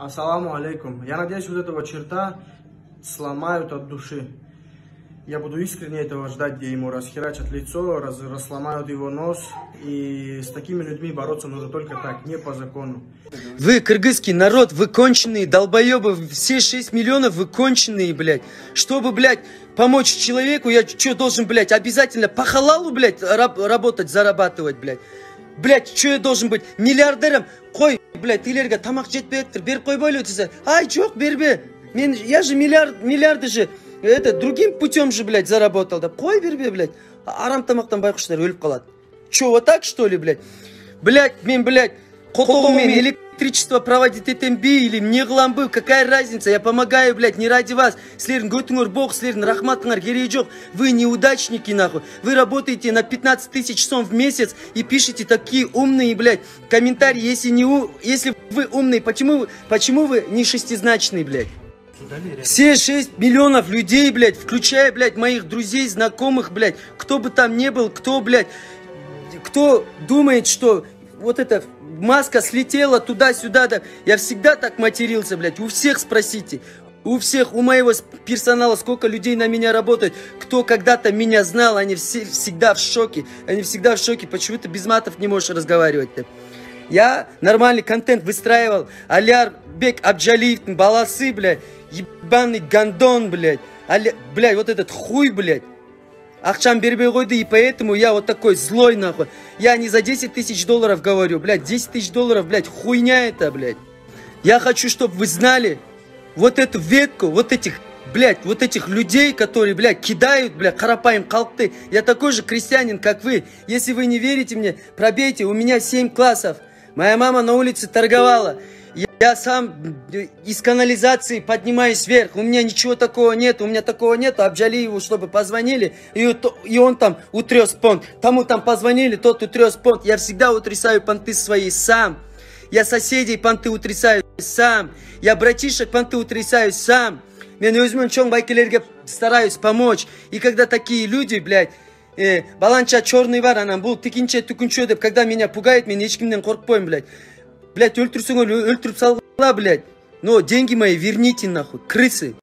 Ассаламу алейкум. Я надеюсь, вот этого черта сломают от души. Я буду искренне этого ждать, где ему расхерачат лицо, рассломают его нос. И с такими людьми бороться нужно только так, не по закону. Вы, кыргызский народ, вы конченые долбоебы, все 6 миллионов вы конченые, блядь. Чтобы, блядь, помочь человеку, я что должен, блядь, обязательно по халалу, блядь, работать, зарабатывать, блядь. Блядь, что я должен быть миллиардером? Қой, блядь, илерге тамақ жетпей тұр, беріп қойбайлы десе. Ай, жоқ, бербе. Я же миллиарды же, другим путем же, блядь, заработал. Да қой бербе, блядь. Арам тамақтан байқұштар өліп қалады. Че, вот так, что ли, блядь? Блядь, блядь, қолмен электричество проводить ТТМБ или не қыламбы, какая разница? Я помогаю, блядь, не ради вас. Слерін göтіңер бог, слерін рахматыңар керегі жоқ. Вы неудачники, нахуй. Вы работаете на 15 тысяч сом в месяц и пишете такие умные, блядь, комментарии. Если вы умные, почему вы не шестизначные, блядь? Все 6 миллионов людей, блядь, включая, блядь, моих друзей, знакомых, блядь, кто бы там ни был, кто, блядь, кто думает, что вот эта маска слетела туда-сюда, да. Я всегда так матерился, блядь. У всех спросите. У всех, у моего персонала, сколько людей на меня работает. Кто когда-то меня знал, они все всегда в шоке. Они всегда в шоке. Почему ты без матов не можешь разговаривать-то? Я нормальный контент выстраивал. Аляр Бек Абджалиев, баласы, блядь. Ебаный гандон, блядь. Блядь, вот этот хуй, блядь. Ахчам бербей қойды, и поэтому я вот такой злой, нахуй. Я не за 10 тысяч долларов говорю, блядь, 10 тысяч долларов, блядь, хуйня это, блядь. Я хочу, чтобы вы знали вот эту ветку, вот этих людей, которые, блядь, кидают, блядь, карапаем халкты. Я такой же крестьянин, как вы. Если вы не верите мне, пробейте, у меня 7 классов. Моя мама на улице торговала. Я сам из канализации поднимаюсь вверх. У меня ничего такого нет. У меня такого нет. Абджалиеву, чтобы позвонили. И он там утряс понт. Тому там позвонили, тот утряс понт. Я всегда утрясаю понты свои сам. Я соседей понты утрясаю сам. Я братишек понты утрясаю сам. Мен өзімнің чоң байкелерге стараюсь помочь. И когда такие люди, блядь, баланча черный бар, анан бұл тикинче түкінче деп, когда меня пугает, мен ешкімден қорықпоймын, блядь. Блядь, өлтірсің өлтіріп салғыла, блядь. Но деньги мои верните, нахуй, крысы.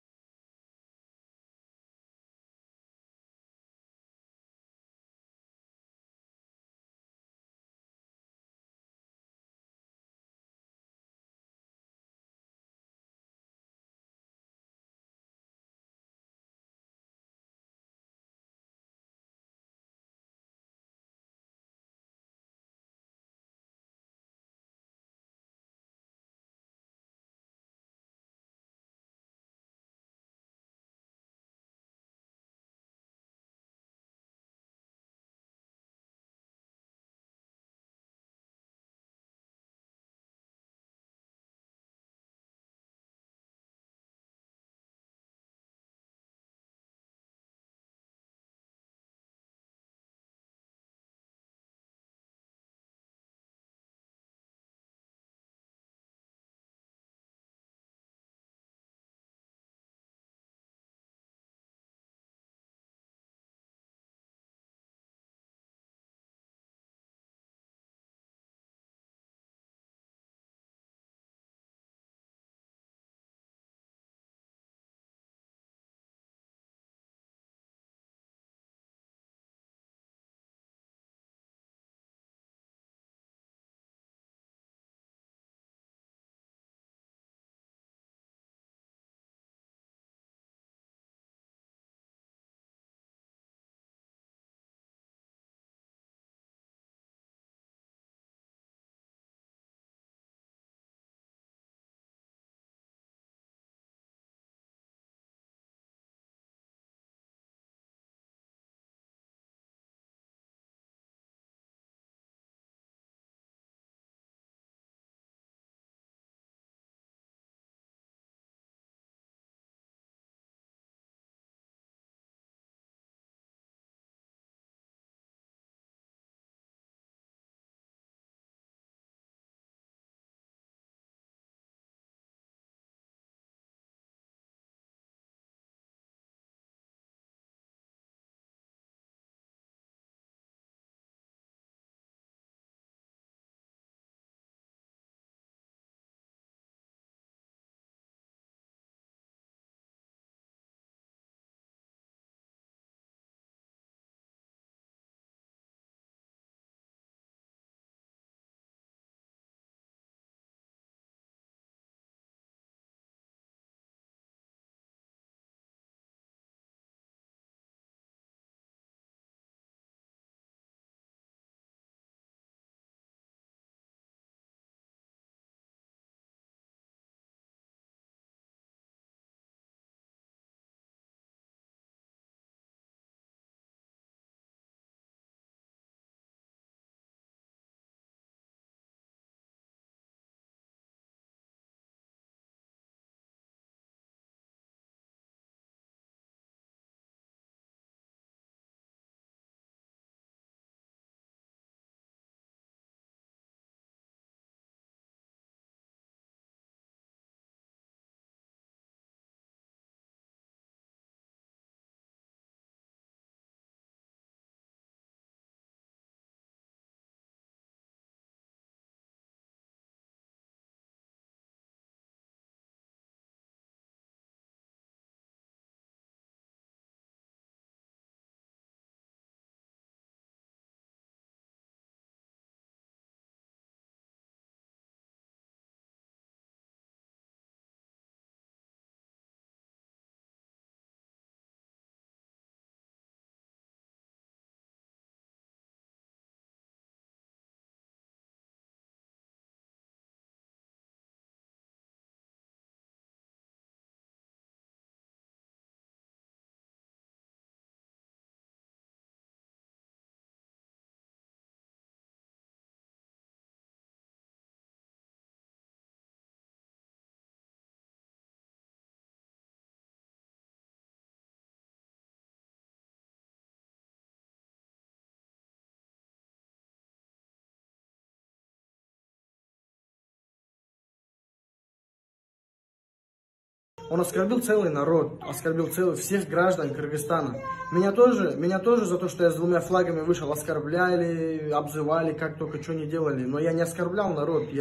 Он оскорбил целый народ, оскорбил всех граждан Кыргызстана. Меня тоже за то, что я с 2 флагами вышел, оскорбляли, обзывали, как только что не делали. Но я не оскорблял народ,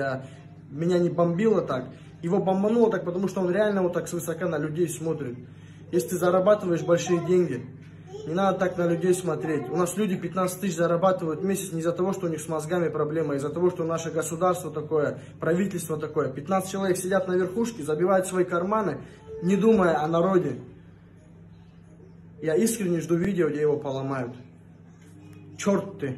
меня не бомбило так. Его бомбануло так, потому что он реально вот так свысока на людей смотрит. Если ты зарабатываешь большие деньги, не надо так на людей смотреть. У нас люди 15 тысяч зарабатывают в месяц не из-за того, что у них с мозгами проблема, а из-за того, что наше государство такое, правительство такое. 15 человек сидят на верхушке, забивают свои карманы, не думая о народе. Я искренне жду видео, где его поломают. Черт ты!